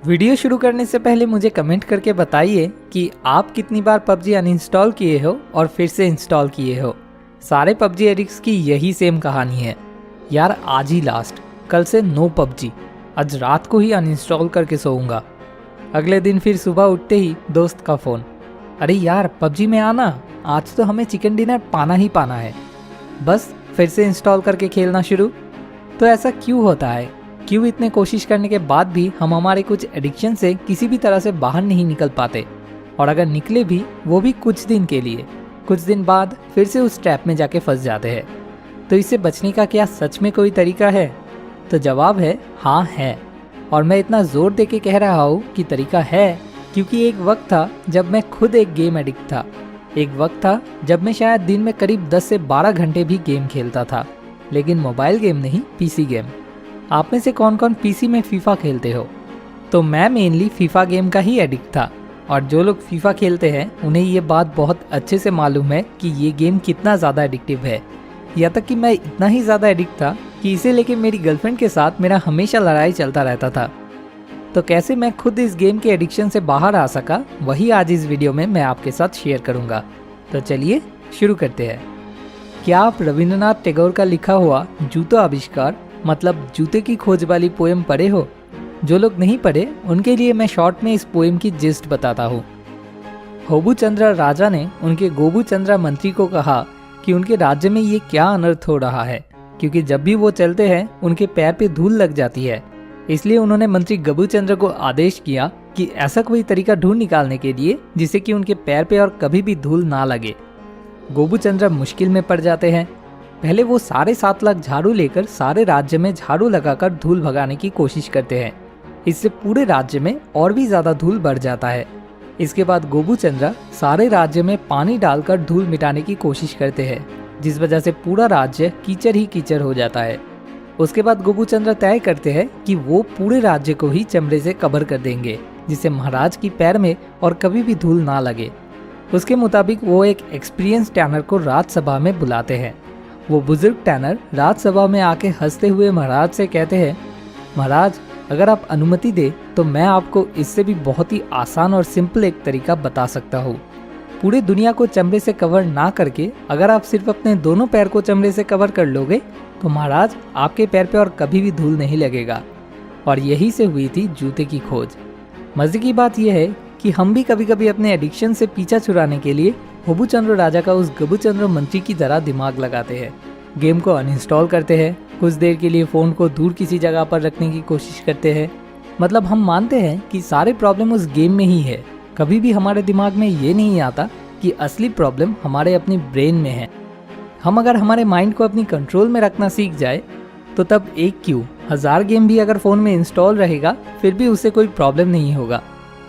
Video शुरू करने से पहले मुझे कमेंट करके बताइए कि आप कितनी बार पबजी अनइंस्टॉल किए हो और फिर से इंस्टॉल किए हो। सारे पबजी एडिक्ट्स की यही सेम कहानी है। यार आज ही लास्ट, कल से नो पबजी, आज रात को ही अनइंस्टॉल करके सोऊंगा। अगले दिन फिर सुबह उठते ही दोस्त का फ़ोन, अरे यार पबजी में आना, आज तो हमें चिकन डिनर पाना ही पाना है। बस फिर से इंस्टॉल करके खेलना शुरू। तो ऐसा क्यों होता है? क्यों इतने कोशिश करने के बाद भी हम हमारे कुछ एडिक्शन से किसी भी तरह से बाहर नहीं निकल पाते? और अगर निकले भी, वो भी कुछ दिन के लिए, कुछ दिन बाद फिर से उस ट्रैप में जाके फंस जाते हैं। तो इससे बचने का क्या सच में कोई तरीका है? तो जवाब है हाँ है। और मैं इतना जोर दे के कह रहा हूँ कि तरीका है क्योंकि एक वक्त था जब मैं खुद एक गेम एडिक्ट था। एक वक्त था जब मैं शायद दिन में करीब 10 से 12 घंटे भी गेम खेलता था, लेकिन मोबाइल गेम नहीं, पीसी गेम। आप में से कौन कौन पीसी में फीफा खेलते हो? तो मैं मेनली फीफा गेम का ही एडिक्ट था। और जो लोग फीफा खेलते हैं उन्हें ये बात बहुत अच्छे से मालूम है कि ये गेम कितना ज़्यादा एडिक्टिव है। यहाँ तक कि मैं इतना ही ज़्यादा एडिक्ट था कि इसे लेके मेरी गर्लफ्रेंड के साथ मेरा हमेशा लड़ाई चलता रहता था। तो कैसे मैं खुद इस गेम के एडिक्शन से बाहर आ सका, वही आज इस वीडियो में मैं आपके साथ शेयर करूँगा। तो चलिए शुरू करते हैं। क्या आप रविंद्रनाथ टैगोर का लिखा हुआ जूता आविष्कार मतलब जूते की खोज वाली पोएम पढ़े हो? जो लोग नहीं पढ़े उनके लिए मैं शॉर्ट में इस पोएम की जिस्ट बताता हूँ। होबू चंद्र राजा ने उनके गोबू चंद्र मंत्री को कहा कि उनके राज्य में ये क्या अनर्थ हो रहा है, क्योंकि जब भी वो चलते हैं उनके पैर पे धूल लग जाती है। इसलिए उन्होंने मंत्री गबू चंद्र को आदेश किया कि ऐसा कोई तरीका ढूंढ निकालने के लिए जिससे कि उनके पैर पे और कभी भी धूल ना लगे। गोबू चंद्र मुश्किल में पड़ जाते हैं। पहले वो सारे 7 लाख झाड़ू लेकर सारे राज्य में झाड़ू लगाकर धूल भगाने की कोशिश करते हैं। इससे पूरे राज्य में और भी ज्यादा धूल बढ़ जाता है। इसके बाद गोबू चंद्र सारे राज्य में पानी डालकर धूल मिटाने की कोशिश करते हैं, जिस वजह से पूरा राज्य कीचड़ ही कीचड़ हो जाता है। उसके बाद गोबू चंद्र तय करते हैं कि वो पूरे राज्य को ही चमड़े से कवर कर देंगे, जिससे महाराज की पैर में और कभी भी धूल ना लगे। उसके मुताबिक वो एक एक्सपीरियंस टैनर को राज्यसभा में बुलाते हैं। वो बुजुर्ग टैनर राज्यसभा में आके हंसते हुए महाराज से कहते हैं, महाराज अगर आप अनुमति दे तो मैं आपको इससे भी बहुत ही आसान और सिंपल एक तरीका बता सकता हूँ। पूरी दुनिया को चमड़े से कवर ना करके अगर आप सिर्फ अपने दोनों पैर को चमड़े से कवर कर लोगे तो महाराज आपके पैर पे और कभी भी धूल नहीं लगेगा। और यही से हुई थी जूते की खोज। मजे की बात यह है कि हम भी कभी कभी अपने एडिक्शन से पीछा छुड़ाने के लिए होबू चंद्र राजा का उस गबू चंद्र मंत्री की तरह दिमाग लगाते हैं। गेम को अनइंस्टॉल करते हैं, कुछ देर के लिए फ़ोन को दूर किसी जगह पर रखने की कोशिश करते हैं। मतलब हम मानते हैं कि सारे प्रॉब्लम उस गेम में ही है। कभी भी हमारे दिमाग में ये नहीं आता कि असली प्रॉब्लम हमारे अपनी ब्रेन में है। हम अगर हमारे माइंड को अपनी कंट्रोल में रखना सीख जाए तो तब एक क्यों 1000 गेम भी अगर फ़ोन में इंस्टॉल रहेगा फिर भी उससे कोई प्रॉब्लम नहीं होगा।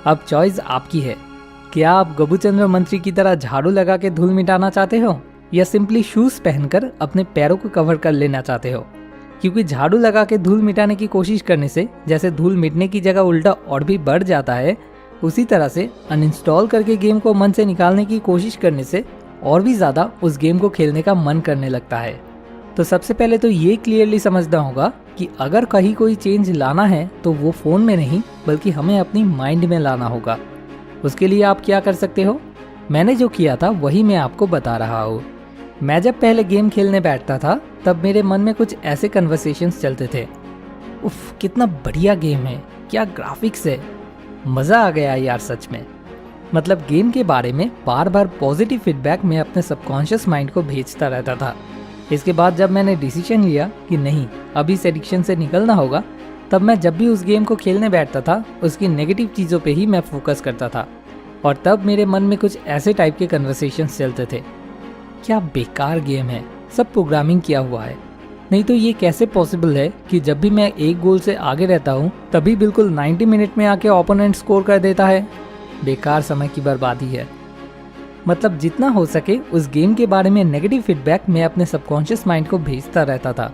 अब चॉइस आपकी है। क्या आप गबू चंद्र मंत्री की तरह झाड़ू लगा के धूल मिटाना चाहते हो, या सिंपली शूज पहनकर अपने पैरों को कवर कर लेना चाहते हो? क्योंकि झाड़ू लगा के धूल मिटाने की कोशिश करने से जैसे धूल मिटने की जगह उल्टा और भी बढ़ जाता है, उसी तरह से अनइंस्टॉल करके गेम को मन से निकालने की कोशिश करने से और भी ज़्यादा उस गेम को खेलने का मन करने लगता है। तो सबसे पहले तो ये क्लियरली समझना होगा कि अगर कहीं कोई चेंज लाना है तो वो फ़ोन में नहीं बल्कि हमें अपनी माइंड में लाना होगा। उसके लिए आप क्या कर सकते हो? मैंने जो किया था वही मैं आपको बता रहा हूँ। मैं जब पहले गेम खेलने बैठता था तब मेरे मन में कुछ ऐसे कन्वर्सेशंस चलते थे, उफ कितना बढ़िया गेम है, क्या ग्राफिक्स है, मज़ा आ गया यार सच में। मतलब गेम के बारे में बार बार पॉजिटिव फीडबैक मैं अपने सबकॉन्शियस माइंड को भेजता रहता था। इसके बाद जब मैंने डिसीजन लिया कि नहीं अब इस एडिक्शन से निकलना होगा, तब मैं जब भी उस गेम को खेलने बैठता था उसकी नेगेटिव चीज़ों पे ही मैं फोकस करता था। और तब मेरे मन में कुछ ऐसे टाइप के कन्वर्सेशंस चलते थे, क्या बेकार गेम है, सब प्रोग्रामिंग किया हुआ है। नहीं तो ये कैसे पॉसिबल है कि जब भी मैं एक गोल से आगे रहता हूँ तभी बिल्कुल 90 मिनट में आके ओपोनेंट स्कोर कर देता है। बेकार समय की बर्बादी है। मतलब जितना हो सके उस गेम के बारे में नेगेटिव फीडबैक मैं अपने सबकॉन्शियस माइंड को भेजता रहता था।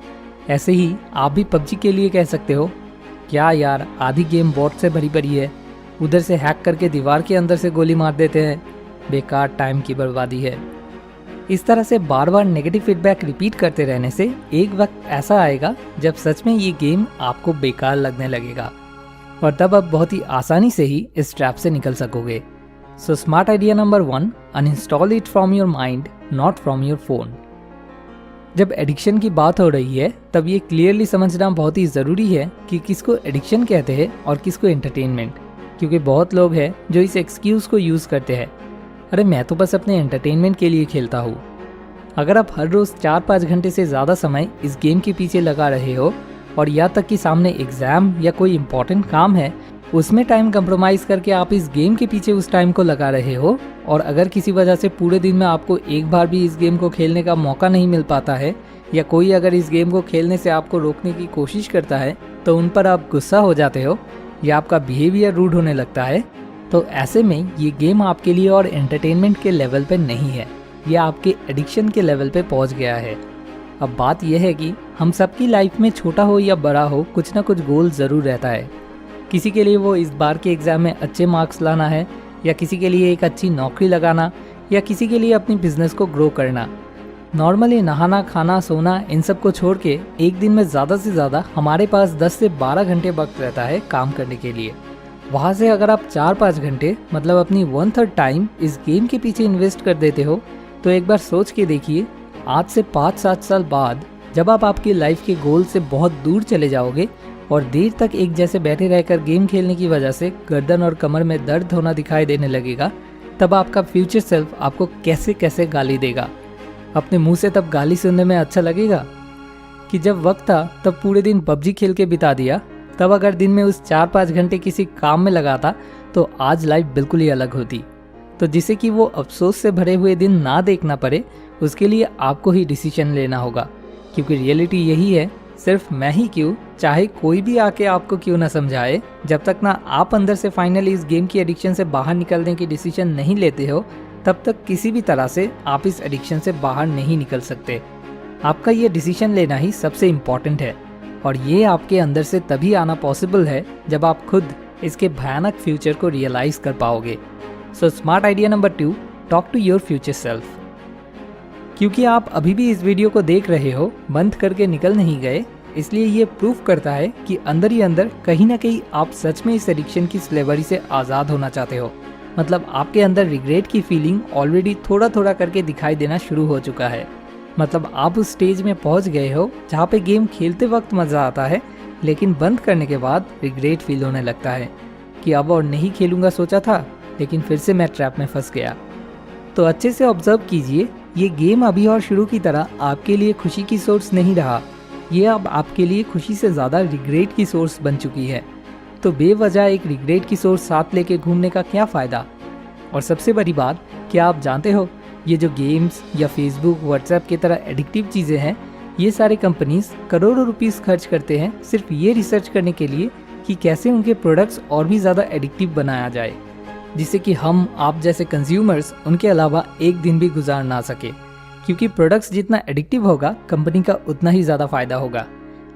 ऐसे ही आप भी पबजी के लिए कह सकते हो, क्या यार आधी गेम बॉट से भरी पड़ी है, उधर से हैक करके दीवार के अंदर से गोली मार देते हैं, बेकार टाइम की बर्बादी है। इस तरह से बार बार नेगेटिव फीडबैक रिपीट करते रहने से एक वक्त ऐसा आएगा जब सच में ये गेम आपको बेकार लगने लगेगा। और तब आप बहुत ही आसानी से ही इस ट्रैप से निकल सकोगे। सो smart idea number 1, uninstall it from your mind, not from your phone. जब एडिक्शन की बात हो रही है तब ये क्लियरली समझना बहुत ही ज़रूरी है कि किसको एडिक्शन कहते हैं और किसको एंटरटेनमेंट, क्योंकि बहुत लोग हैं जो इस एक्सक्यूज़ को यूज़ करते हैं, अरे मैं तो बस अपने एंटरटेनमेंट के लिए खेलता हूँ। अगर आप हर रोज़ 4-5 घंटे से ज़्यादा समय इस गेम के पीछे लगा रहे हो और या तक कि सामने एग्ज़ाम या कोई इम्पॉर्टेंट काम है उसमें टाइम कंप्रोमाइज़ करके आप इस गेम के पीछे उस टाइम को लगा रहे हो, और अगर किसी वजह से पूरे दिन में आपको एक बार भी इस गेम को खेलने का मौका नहीं मिल पाता है या कोई अगर इस गेम को खेलने से आपको रोकने की कोशिश करता है तो उन पर आप गुस्सा हो जाते हो या आपका बिहेवियर रूड होने लगता है, तो ऐसे में ये गेम आपके लिए और एंटरटेनमेंट के लेवल पे नहीं है, यह आपके एडिक्शन के लेवल पे पहुंच गया है। अब बात यह है कि हम सबकी लाइफ में छोटा हो या बड़ा हो कुछ ना कुछ गोल ज़रूर रहता है। किसी के लिए वो इस बार के एग्ज़ाम में अच्छे मार्क्स लाना है, या किसी के लिए एक अच्छी नौकरी लगाना, या किसी के लिए अपनी बिजनेस को ग्रो करना। नॉर्मली नहाना, खाना, सोना इन सब को छोड़ के एक दिन में ज़्यादा से ज़्यादा हमारे पास 10 से 12 घंटे वक्त रहता है काम करने के लिए। वहाँ से अगर आप 4-5 घंटे मतलब अपनी 1/3 टाइम इस गेम के पीछे इन्वेस्ट कर देते हो तो एक बार सोच के देखिए, आज से 5-7 साल बाद जब आप आपकी लाइफ के गोल से बहुत दूर चले जाओगे और देर तक एक जैसे बैठे रहकर गेम खेलने की वजह से गर्दन और कमर में दर्द होना दिखाई देने लगेगा, तब आपका फ्यूचर सेल्फ आपको कैसे कैसे गाली देगा। अपने मुंह से तब गाली सुनने में अच्छा लगेगा कि जब वक्त था तब पूरे दिन पबजी खेल के बिता दिया, तब अगर दिन में उस 4-5 घंटे किसी काम में लगाता तो आज लाइफ बिल्कुल ही अलग होती। तो जिसे कि वो अफसोस से भरे हुए दिन ना देखना पड़े, उसके लिए आपको ही डिसीजन लेना होगा, क्योंकि रियलिटी यही है, सिर्फ मैं ही क्यों, चाहे कोई भी आके आपको क्यों ना समझाए, जब तक ना आप अंदर से फाइनली इस गेम की एडिक्शन से बाहर निकलने की डिसीजन नहीं लेते हो, तब तक किसी भी तरह से आप इस एडिक्शन से बाहर नहीं निकल सकते। आपका ये डिसीजन लेना ही सबसे इम्पॉर्टेंट है, और ये आपके अंदर से तभी आना पॉसिबल है जब आप खुद इसके भयानक फ्यूचर को रियलाइज कर पाओगे। So smart idea number 2, talk to your future self. क्योंकि आप अभी भी इस वीडियो को देख रहे हो, बंद करके निकल नहीं गए, इसलिए ये प्रूफ करता है कि अंदर ही अंदर कहीं ना कहीं आप सच में इस एडिक्शन की स्लेवरी से आज़ाद होना चाहते हो। मतलब आपके अंदर रिग्रेट की फीलिंग ऑलरेडी थोड़ा थोड़ा करके दिखाई देना शुरू हो चुका है। मतलब आप उस स्टेज में पहुंच गए हो जहाँ पे गेम खेलते वक्त मज़ा आता है, लेकिन बंद करने के बाद रिग्रेट फील होने लगता है कि अब और नहीं खेलूंगा सोचा था, लेकिन फिर से मैं ट्रैप में फंस गया। तो अच्छे से ऑब्जर्व कीजिए, ये गेम अभी और शुरू की तरह आपके लिए खुशी की सोर्स नहीं रहा, ये अब आपके लिए खुशी से ज़्यादा रिग्रेट की सोर्स बन चुकी है। तो बेवजह एक रिग्रेट की सोर्स साथ लेके घूमने का क्या फ़ायदा। और सबसे बड़ी बात, क्या आप जानते हो ये जो गेम्स या फेसबुक, व्हाट्सएप की तरह एडिक्टिव चीज़ें हैं, ये सारे कंपनीज करोड़ों रुपीस खर्च करते हैं सिर्फ ये रिसर्च करने के लिए कि कैसे उनके प्रोडक्ट्स और भी ज़्यादा एडिक्टिव बनाया जाए, जिससे कि हम आप जैसे कंज्यूमर्स उनके अलावा एक दिन भी गुजार ना सके। क्योंकि प्रोडक्ट्स जितना एडिक्टिव होगा, कंपनी का उतना ही ज़्यादा फ़ायदा होगा।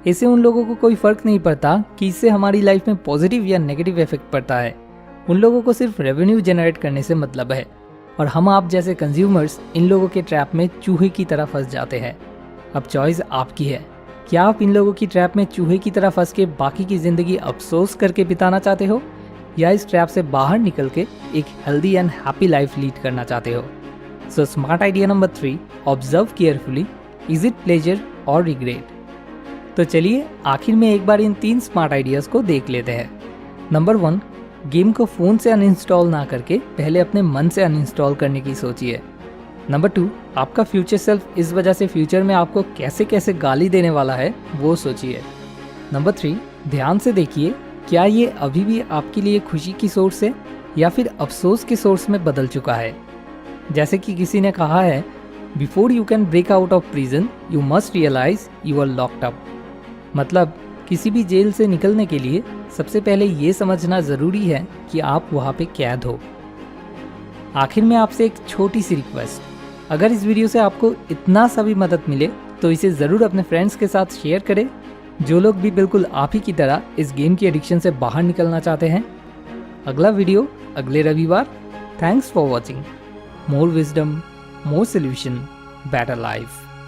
इससे उन लोगों को कोई फ़र्क नहीं पड़ता कि इससे हमारी लाइफ में पॉजिटिव या नेगेटिव इफेक्ट पड़ता है। उन लोगों को सिर्फ रेवेन्यू जनरेट करने से मतलब है, और हम आप जैसे कंज्यूमर्स इन लोगों के ट्रैप में चूहे की तरह फंस जाते हैं। अब चॉइस आपकी है, क्या आप इन लोगों की ट्रैप में चूहे की तरह फंस के बाकी की ज़िंदगी अफसोस करके बिताना चाहते हो, या इस ट्रैप से बाहर निकल के एक healthy and happy life lead करना चाहते हो। सो smart idea number 3, observe carefully, is it pleasure और रिग्रेट। तो चलिए आखिर में एक बार इन 3 स्मार्ट आइडियाज़ को देख लेते हैं। नंबर 1, गेम को फ़ोन से अनइंस्टॉल ना करके पहले अपने मन से अनइंस्टॉल करने की सोचिए। नंबर 2, आपका फ्यूचर सेल्फ इस वजह से फ्यूचर में आपको कैसे कैसे गाली देने वाला है वो सोचिए। नंबर 3, ध्यान से देखिए, क्या ये अभी भी आपके लिए खुशी की सोर्स है या फिर अफसोस के सोर्स में बदल चुका है। जैसे कि किसी ने कहा है, before you can break out of prison you must realise you are locked up. मतलब किसी भी जेल से निकलने के लिए सबसे पहले ये समझना ज़रूरी है कि आप वहाँ पे कैद हो। आखिर में आपसे एक छोटी सी रिक्वेस्ट, अगर इस वीडियो से आपको इतना सा भी मदद मिले तो इसे ज़रूर अपने फ्रेंड्स के साथ शेयर करें, जो लोग भी बिल्कुल आप ही की तरह इस गेम की एडिक्शन से बाहर निकलना चाहते हैं। अगला वीडियो अगले रविवार। Thanks for watching. More wisdom, more solution, better life.